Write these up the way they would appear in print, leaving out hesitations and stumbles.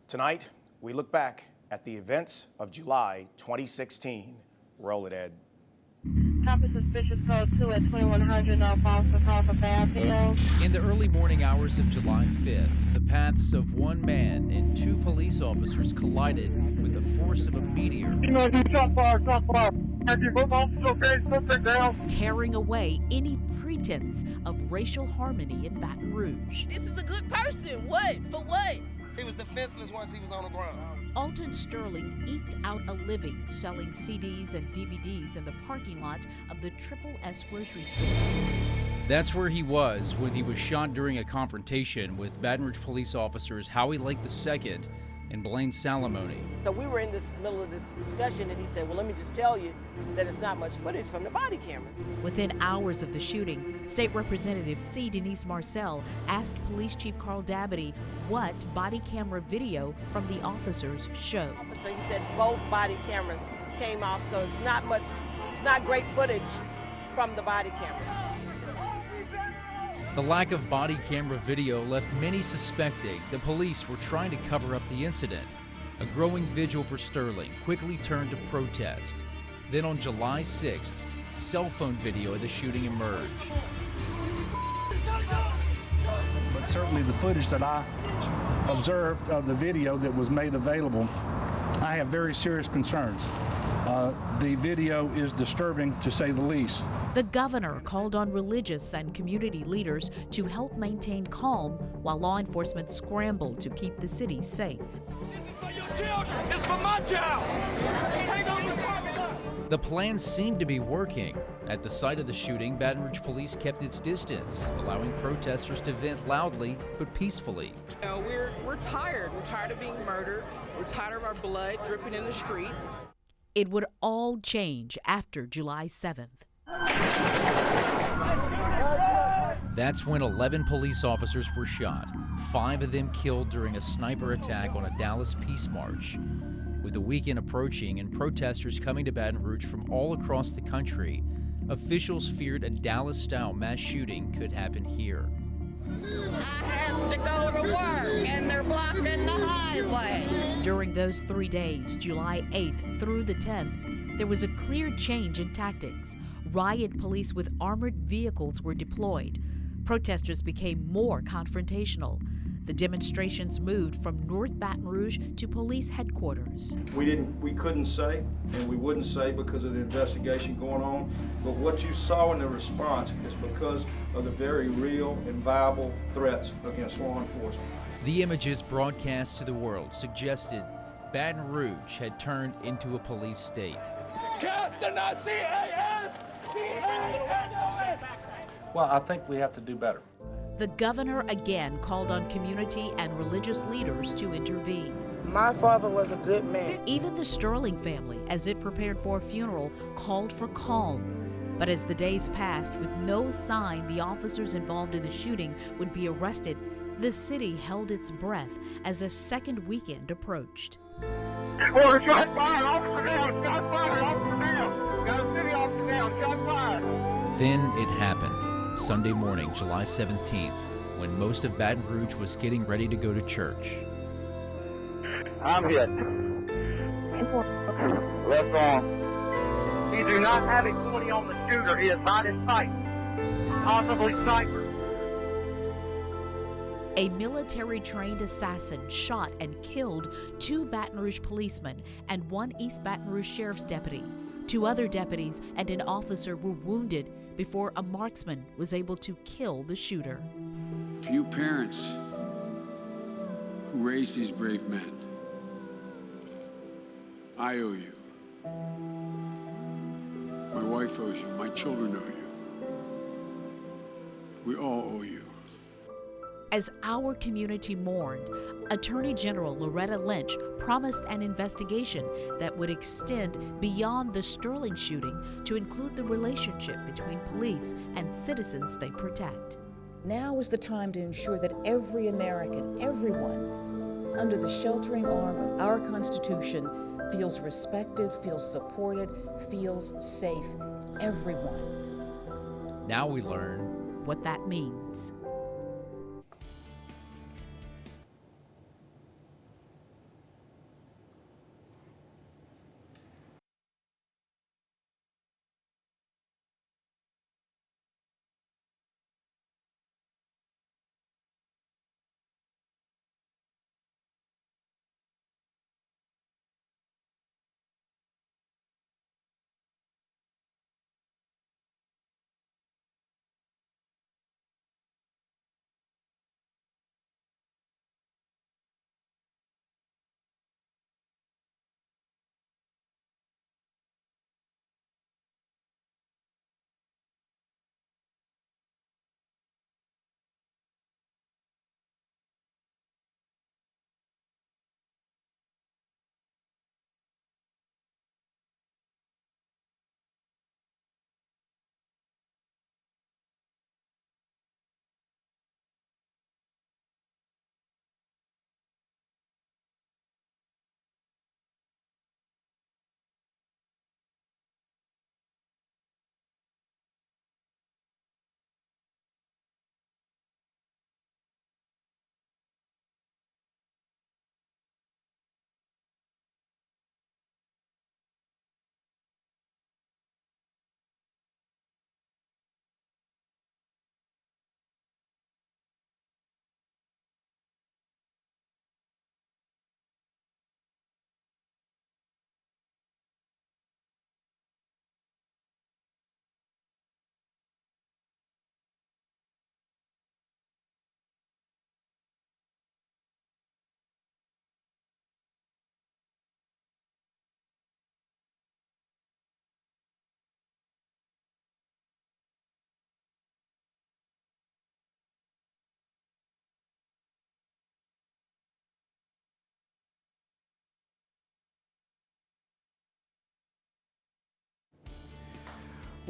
Tonight, we look back at the events of July 2016. Roll it, Ed. Copy suspicious code 2 at 2100 North Foster, call for Bath Hill. In the early morning hours of July 5th, the paths of one man and two police officers collided with the force of a meteor. Tearing away any pretense of racial harmony in Baton Rouge. This is a good person. What? For what? He was defenseless once he was on the ground. Alton Sterling eked out a living selling CDs and DVDs in the parking lot of the Triple S grocery store. That's where he was when he was shot during a confrontation with Baton Rouge police officers Howie Lake II and Blaine Salamone. So we were in this middle of this discussion, and he said, well, let me just tell you that it's not much footage from the body camera. Within hours of the shooting, State Representative C. Denise Marcel asked Police Chief Carl Dabadie what body camera video from the officers showed. So he said both body cameras came off, so it's not great footage from the body camera. The lack of body camera video left many suspecting the police were trying to cover up the incident. A growing vigil for Sterling quickly turned to protest. Then on July 6th, cell phone video of the shooting emerged. But certainly the footage that I observed of the video that was made available, I have very serious concerns. The video is disturbing, to say the least. The governor called on religious and community leaders to help maintain calm while law enforcement scrambled to keep the city safe. This is for your children. It's for my child. Take over the parking lot. The plan seemed to be working. At the site of the shooting, Baton Rouge police kept its distance, allowing protesters to vent loudly but peacefully. We're tired. We're tired of being murdered. We're tired of our blood dripping in the streets. It would all change after July 7th. That's when 11 police officers were shot, 5 of them killed during a sniper attack on a Dallas peace march. With the weekend approaching and protesters coming to Baton Rouge from all across the country, officials feared a Dallas-style mass shooting could happen here. I have to go to work, and they're blocking the highway. During those 3 days, July 8th through the 10th, there was a clear change in tactics. Riot police with armored vehicles were deployed. Protesters became more confrontational. The demonstrations moved from North Baton Rouge to police headquarters. We couldn't say, and we wouldn't say because of the investigation going on, but what you saw in the response is because of the very real and viable threats against law enforcement. The images broadcast to the world suggested Baton Rouge had turned into a police state. Cast the Nazi AS! Well, I think we have to do better. The governor again called on community and religious leaders to intervene. My father was a good man. Even the Sterling family, as it prepared for a funeral, called for calm. But as the days passed, with no sign the officers involved in the shooting would be arrested, the city held its breath as a second weekend approached. Shot fired, officer down, shot fired, officer down. Got a city officer down, shot fired. Then it happened. Sunday morning, July 17th, when most of Baton Rouge was getting ready to go to church. I'm hit. Left arm. We do not have a 20 on the shooter. He is not in sight. Possibly sniper. A military-trained assassin shot and killed 2 Baton Rouge policemen and 1 East Baton Rouge sheriff's deputy. 2 other deputies and an officer were wounded before a marksman was able to kill the shooter. You parents who raised these brave men, I owe you. My wife owes you. My children owe you. We all owe you. As our community mourned, Attorney General Loretta Lynch promised an investigation that would extend beyond the Sterling shooting to include the relationship between police and citizens they protect. Now is the time to ensure that every American, everyone, under the sheltering arm of our Constitution, feels respected, feels supported, feels safe. Everyone. Now we learn what that means.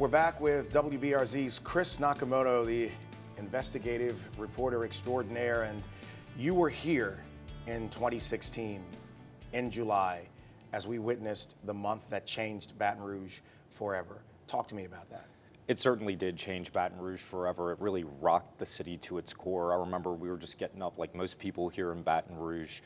We're back with WBRZ's Chris Nakamoto, the investigative reporter extraordinaire, and you were here in 2016 in July as we witnessed the month that changed Baton Rouge forever. Talk to me about that. It certainly did change Baton Rouge forever. It really rocked the city to its core. I remember we were just getting up like most people here in Baton Rouge,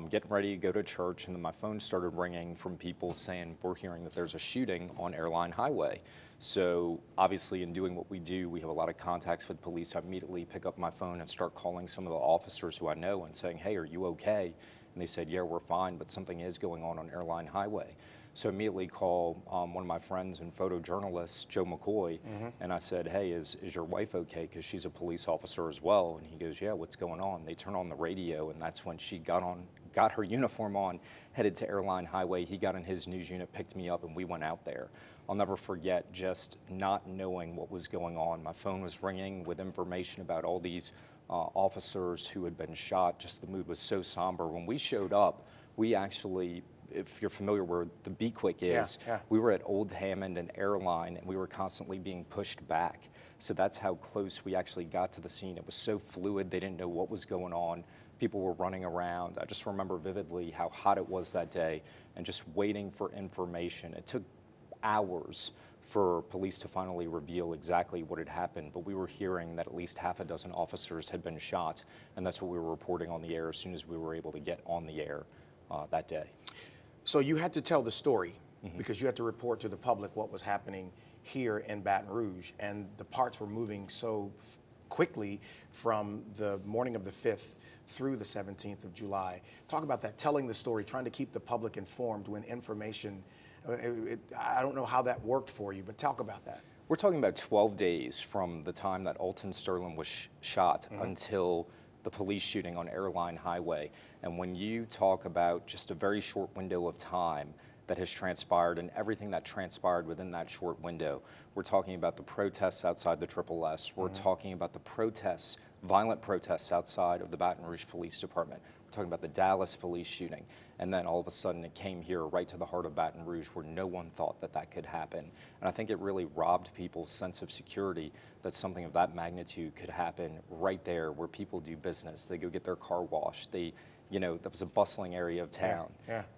getting ready to go to church, and then my phone started ringing from people saying, we're hearing that there's a shooting on Airline Highway. So obviously in doing what we do, we have a lot of contacts with police. I immediately pick up my phone and start calling some of the officers who I know and saying, hey, are you okay? And they said, yeah, we're fine, but something is going on Airline Highway. So immediately call one of my friends and photojournalists, Joe McCoy, and I said, hey, is your wife okay? Because she's a police officer as well. And he goes, yeah, what's going on? They turn on the radio, and that's when she got her uniform on, headed to Airline Highway. He got in his news unit, picked me up, and we went out there. I'll never forget just not knowing what was going on. My phone was ringing with information about all these officers who had been shot. Just the mood was so somber. When we showed up, we actually, if you're familiar where the Be Quick is, we were at Old Hammond and Airline, and we were constantly being pushed back. So that's how close we actually got to the scene. It was so fluid, they didn't know what was going on. People were running around. I just remember vividly how hot it was that day and just waiting for information. It took hours for police to finally reveal exactly what had happened, but we were hearing that at least half a dozen officers had been shot, and that's what we were reporting on the air as soon as we were able to get on the air that day. So you had to tell the story because you had to report to the public what was happening here in Baton Rouge, and the parts were moving so quickly from the morning of the 5th through the 17th of July. Talk about that, telling the story, trying to keep the public informed when information, I don't know how that worked for you, but talk about that. We're talking about 12 days from the time that Alton Sterling was shot until the police shooting on Airline Highway. And when you talk about just a very short window of time that has transpired and everything that transpired within that short window, we're talking about the protests outside the Triple S. We're talking about the protests, violent protests outside of the Baton Rouge Police Department. We're talking about the Dallas police shooting. And then all of a sudden it came here right to the heart of Baton Rouge where no one thought that that could happen. And I think it really robbed people's sense of security that something of that magnitude could happen right there where people do business. They go get their car washed. That was a bustling area of town.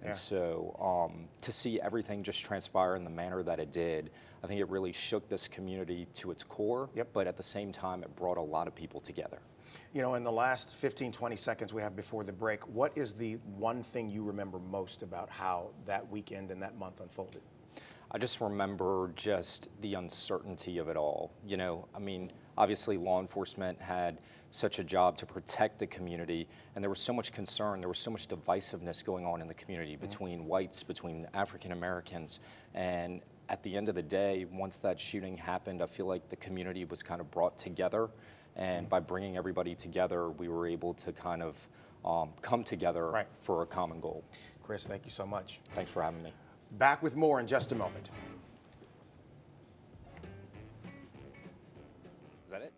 And so to see everything just transpire in the manner that it did, I think it really shook this community to its core, but at the same time, it brought a lot of people together. You know, in the last 15, 20 seconds we have before the break, what is the one thing you remember most about how that weekend and that month unfolded? I just remember just the uncertainty of it all. You know, I mean, obviously law enforcement had such a job to protect the community, and there was so much concern, there was so much divisiveness going on in the community between whites, between African Americans, and at the end of the day, once that shooting happened, I feel like the community was kind of brought together, and by bringing everybody together, we were able to kind of come together for a common goal. Chris, thank you so much. Thanks for having me. Back with more in just a moment. Is that it?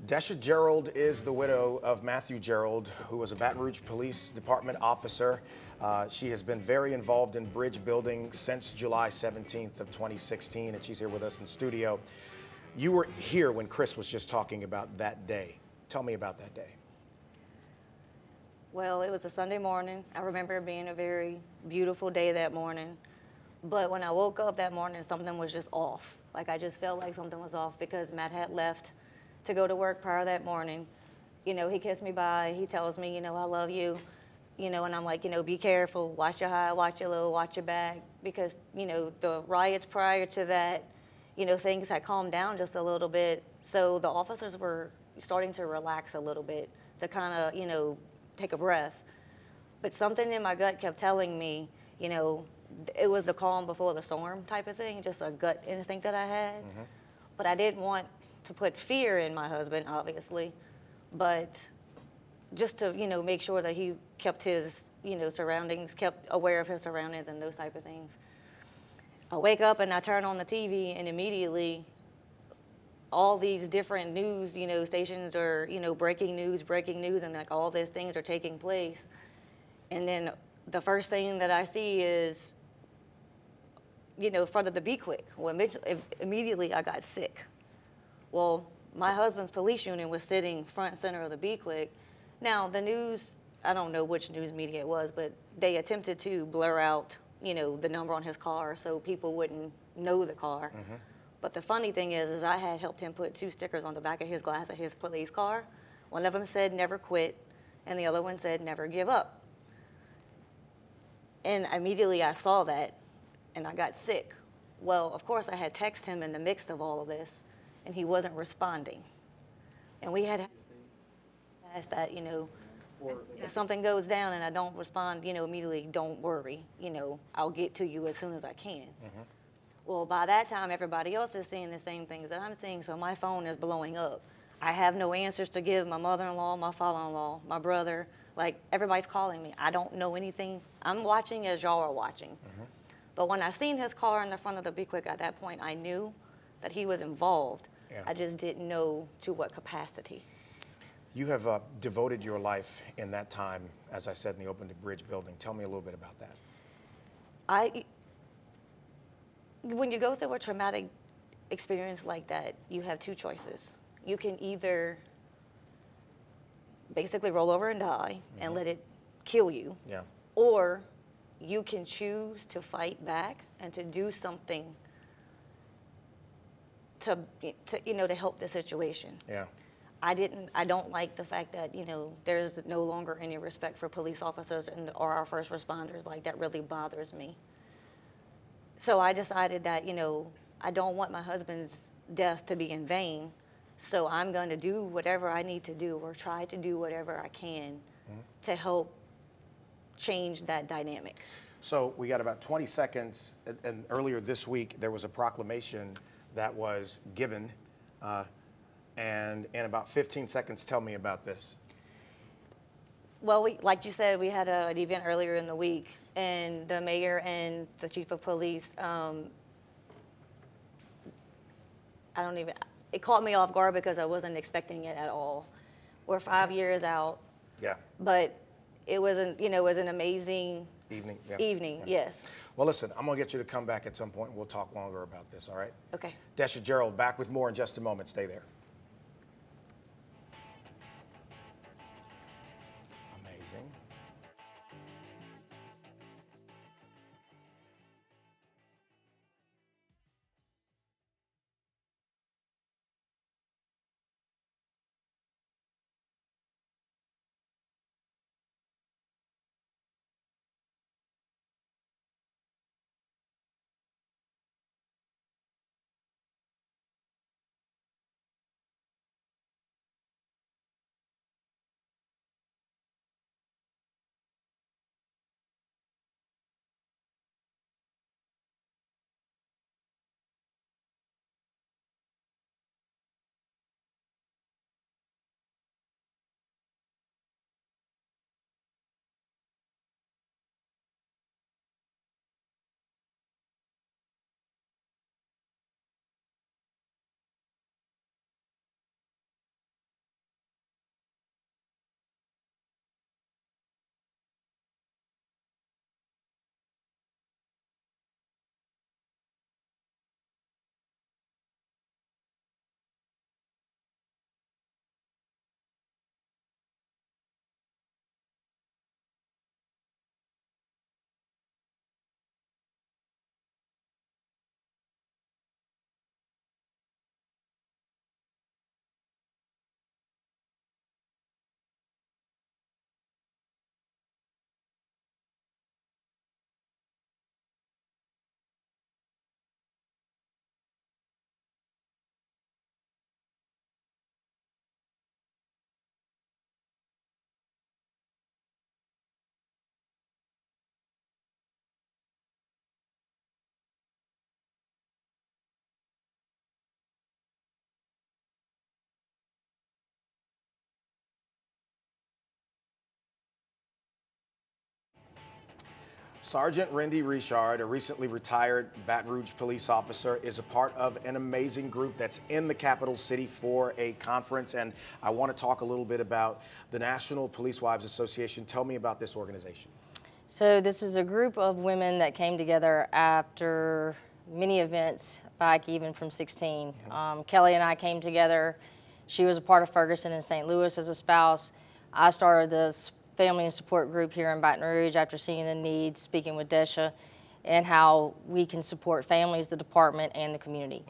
Desha Gerald is the widow of Matthew Gerald, who was a Baton Rouge Police Department officer. She has been very involved in bridge building since July 17th of 2016, and she's here with us in studio. You were here when Chris was just talking about that day. Tell me about that day. Well, it was a Sunday morning. I remember it being a very beautiful day that morning. But when I woke up that morning, something was just off. Like, I just felt like something was off because Matt had left to go to work prior that morning. You know, he kissed me bye. He tells me, you know, I love you. You know, and I'm like, you know, be careful. Watch your high, watch your low, watch your back. Because, you know, the riots prior to that, you know, things had calmed down just a little bit. So the officers were starting to relax a little bit to kind of, you know, take a breath. But something in my gut kept telling me, you know, it was the calm before the storm type of thing, just a gut instinct that I had. Mm-hmm. But I didn't want to put fear in my husband, obviously, but just to, you know, make sure that he kept his, you know, surroundings, kept aware of his surroundings and those type of things. I wake up and I turn on the TV and immediately all these different news, you know, stations are, you know, breaking news, and like all these things are taking place. And then the first thing that I see is, you know, in front of the Be Quick. Well, immediately I got sick. Well, my husband's police unit was sitting front and center of the Be Quick. Now, the news, I don't know which news media it was, but they attempted to blur out, you know, the number on his car so people wouldn't know the car. Mm-hmm. But the funny thing is I had helped him put 2 stickers on the back of his glass of his police car. One of them said, "Never quit," and the other one said, "Never give up." And immediately I saw that, and I got sick. Well, of course, I had texted him in the mix of all of this, and he wasn't responding. And we had asked that, you know, if something goes down and I don't respond, you know, immediately, don't worry. You know, I'll get to you as soon as I can. Mm-hmm. Well, by that time, everybody else is seeing the same things that I'm seeing, so my phone is blowing up. I have no answers to give my mother-in-law, my father-in-law, my brother. Like, everybody's calling me. I don't know anything. I'm watching as y'all are watching. Mm-hmm. But when I seen his car in the front of the Be Quick, at that point, I knew that he was involved. Yeah. I just didn't know to what capacity. You have devoted your life in that time, as I said, in the Open to Bridge building. Tell me a little bit about that. When you go through a traumatic experience like that, you have 2 choices. You can either basically roll over and die, mm-hmm. and let it kill you, yeah. Or you can choose to fight back and to do something to you know, to help the situation. Yeah. I don't like the fact that, you know, there's no longer any respect for police officers or our first responders. Like, that really bothers me. So I decided that, you know, I don't want my husband's death to be in vain. So I'm going to do whatever I need to do, or try to do whatever I can, mm-hmm. to help change that dynamic. So we got about 20 seconds, and earlier this week there was a proclamation that was given, and in about 15 seconds, tell me about this. Well, like you said, we had an event earlier in the week, and the mayor and the chief of police, it caught me off guard because I wasn't expecting it at all. We're 5 years out. Yeah. But it was an amazing evening. Yeah. Evening, yeah. Yes. Well, listen, I'm gonna get you to come back at some point and we'll talk longer about this, all right? Okay. Desha Gerald, back with more in just a moment. Stay there. Sergeant Randy Richard, a recently retired Baton Rouge police officer, is a part of an amazing group that's in the capital city for a conference. And I want to talk a little bit about the National Police Wives Association. Tell me about this organization. So this is a group of women that came together after many events back even from 16. Kelly and I came together. She was a part of Ferguson and St. Louis as a spouse. I started this family and support group here in Baton Rouge after seeing the need, speaking with Desha, and how we can support families, the department, and the community.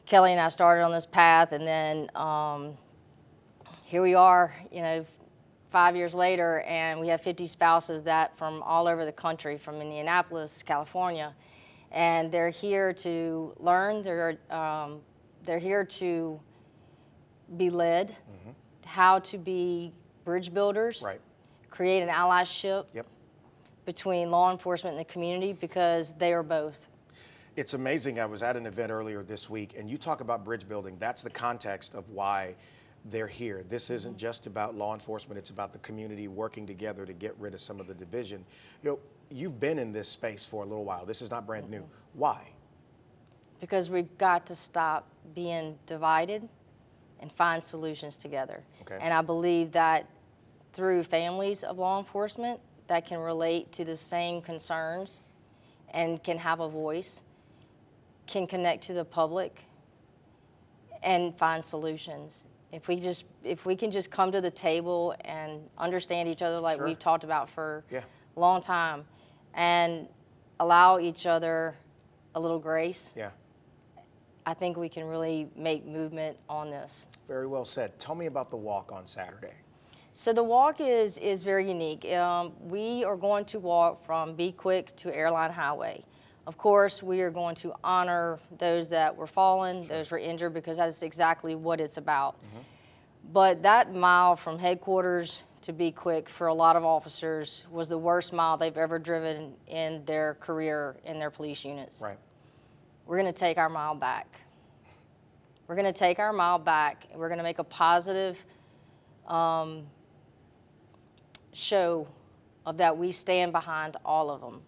Kelly and I started on this path, and then here we are, 5 years later, and we have 50 spouses that from all over the country, from Indianapolis, California, and they're here to learn. They're here to be led, how to be bridge builders. Right. Create an allyship between law enforcement and the community, because they are both. It's amazing. I was at an event earlier this week, and you talk about bridge building. That's the context of why they're here. This isn't just about law enforcement. It's about the community working together to get rid of some of the division. You've been in this space for a little while. This is not brand new. Why? Because we've got to stop being divided and find solutions together. Okay. And I believe that through families of law enforcement that can relate to the same concerns and can have a voice, can connect to the public and find solutions. If we can just come to the table and understand each other like we've talked about for a long time, and allow each other a little grace, I think we can really make movement on this. Very well said. Tell me about the walk on Saturday. So the walk is very unique. We are going to walk from Be Quick to Airline Highway. Of course, we are going to honor those that were fallen, those were injured, because that's exactly what it's about. But that mile from headquarters to Be Quick for a lot of officers was the worst mile they've ever driven in their career in their police units. Right. We're going to take our mile back. We're going to take our mile back, and we're going to make a positive show of that we stand behind all of them.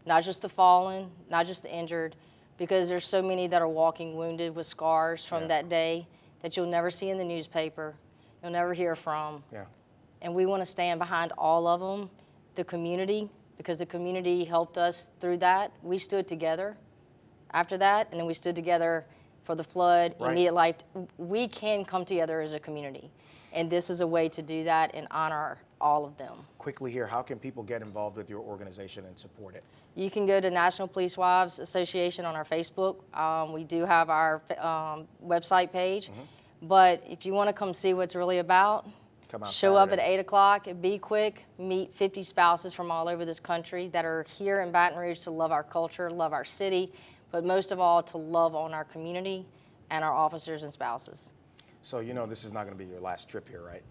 Not just the fallen, not just the injured, because there's so many that are walking wounded with scars from that day that you'll never see in the newspaper, you'll never hear from. And we want to stand behind all of them, the community, because the community helped us through that. We stood together after that, and then we stood together for the flood, immediate life. We can come together as a community, and this is a way to do that and honor all of them. Quickly here, how can people get involved with your organization and support it? You can go to National Police Wives Association on our Facebook. We do have our website page, but if you want to come see what's really about, show up at 8 o'clock and Be Quick. Meet 50 spouses from all over this country that are here in Baton Rouge to love our culture, love our city, but most of all to love on our community and our officers and spouses. So this is not going to be your last trip here, right?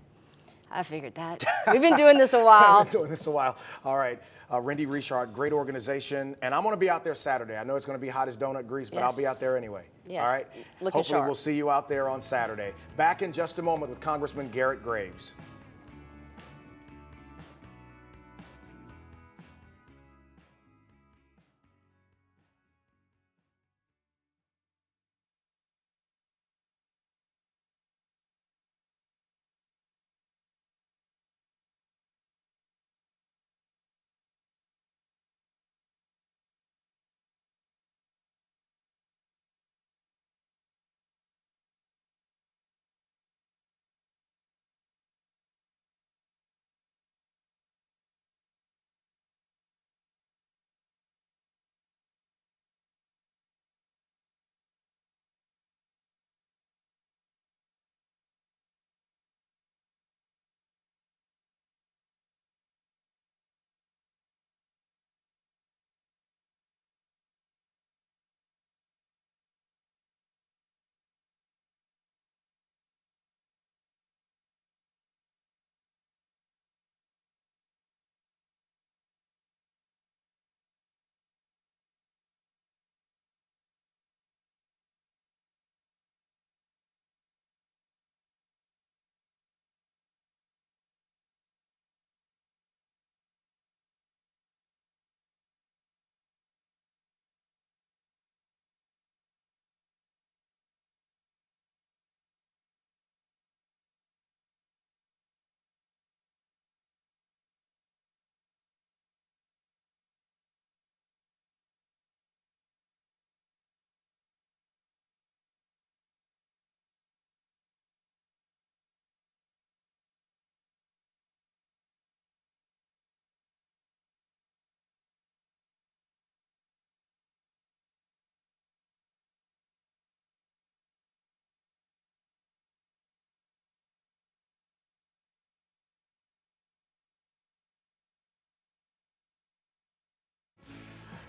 I figured that. We've been doing this a while. We've been doing this a while. All right. Randy Richard, great organization. And I'm going to be out there Saturday. I know it's going to be hot as donut grease, but I'll be out there anyway. Yes. All right? Hopefully sharp. We'll see you out there on Saturday. Back in just a moment with Congressman Garrett Graves.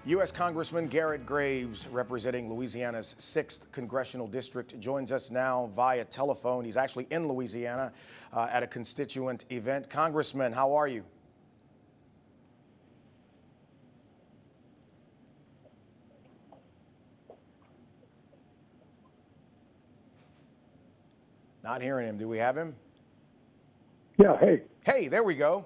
U.S. Congressman Garrett Graves, representing Louisiana's 6th Congressional District, joins us now via telephone. He's actually in Louisiana at a constituent event. Congressman, how are you? Not hearing him. Do we have him? Yeah, hey. Hey, there we go.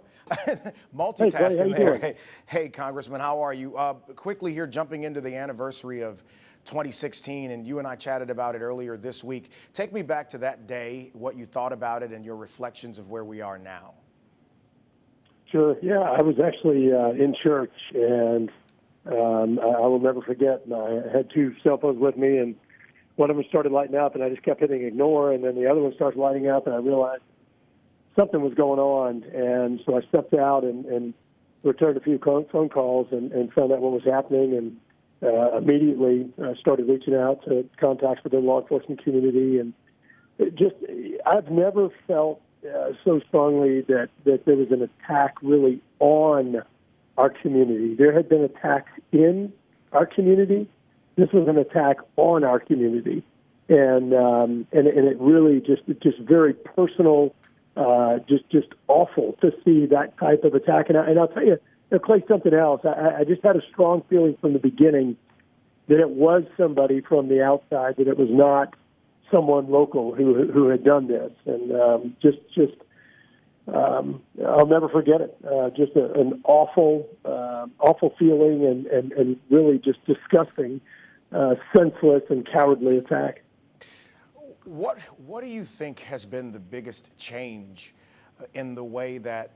Multitasking Clay, there. Hey, Congressman, how are you? Quickly here, jumping into the anniversary of 2016, and you and I chatted about it earlier this week. Take me back to that day, what you thought about it, and your reflections of where we are now. Sure. Yeah, I was actually in church, and I will never forget. I had 2 cell phones with me, and one of them started lighting up, and I just kept hitting ignore, and then the other one started lighting up, and I realized something was going on, and so I stepped out and returned a few phone calls and found out what was happening, and immediately started reaching out to contacts within the law enforcement community, and I've never felt so strongly that there was an attack really on our community. There had been attacks in our community. This was an attack on our community, and it really just very personal, just awful to see that type of attack. And I'll tell you, Clay, something else. I just had a strong feeling from the beginning that it was somebody from the outside, that it was not someone local who had done this, and I'll never forget it. Just an awful feeling, and really just disgusting. Senseless and cowardly attack. What do you think has been the biggest change in the way that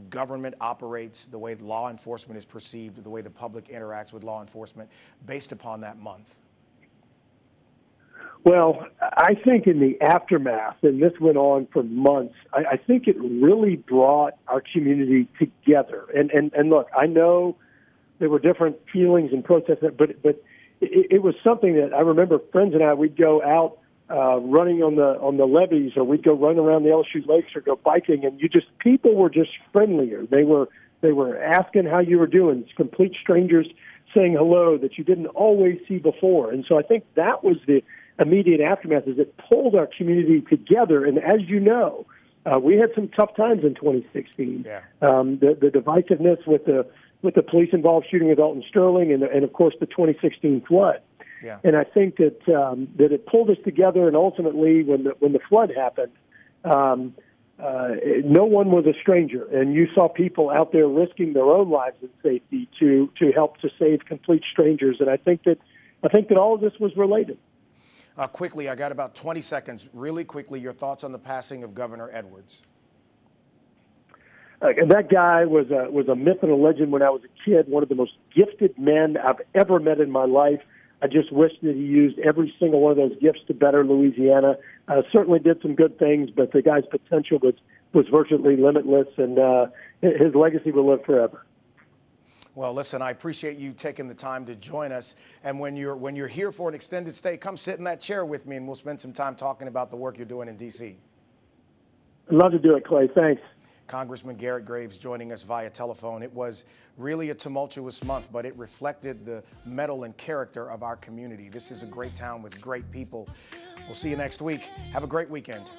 government operates, the way law enforcement is perceived, the way the public interacts with law enforcement based upon that month? Well, I think in the aftermath, and this went on for months, I think it really brought our community together. And look, I know there were different feelings and protests, but it was something that I remember friends and I, we'd go out running on the levees, or we'd go run around the LSU lakes or go biking, and people were just friendlier. They were asking how you were doing. It's complete strangers saying hello that you didn't always see before. And so I think that was the immediate aftermath, is it pulled our community together. And as you know, we had some tough times in 2016. Yeah. The divisiveness with the police-involved shooting of Dalton Sterling, and of course the 2016 flood. Yeah. And I think that it pulled us together, and ultimately when the flood happened, no one was a stranger, and you saw people out there risking their own lives and safety to help to save complete strangers. And I think that all of this was related. Quickly, I got about 20 seconds. Really quickly, your thoughts on the passing of Governor Edwards. That guy was a myth and a legend when I was a kid, one of the most gifted men I've ever met in my life. I just wish that he used every single one of those gifts to better Louisiana. Certainly did some good things, but the guy's potential was virtually limitless, and his legacy will live forever. Well, listen, I appreciate you taking the time to join us. And when you're here for an extended stay, come sit in that chair with me, and we'll spend some time talking about the work you're doing in D.C. I'd love to do it, Clay. Thanks. Congressman Garrett Graves joining us via telephone. It was really a tumultuous month, but it reflected the mettle and character of our community. This is a great town with great people. We'll see you next week. Have a great weekend.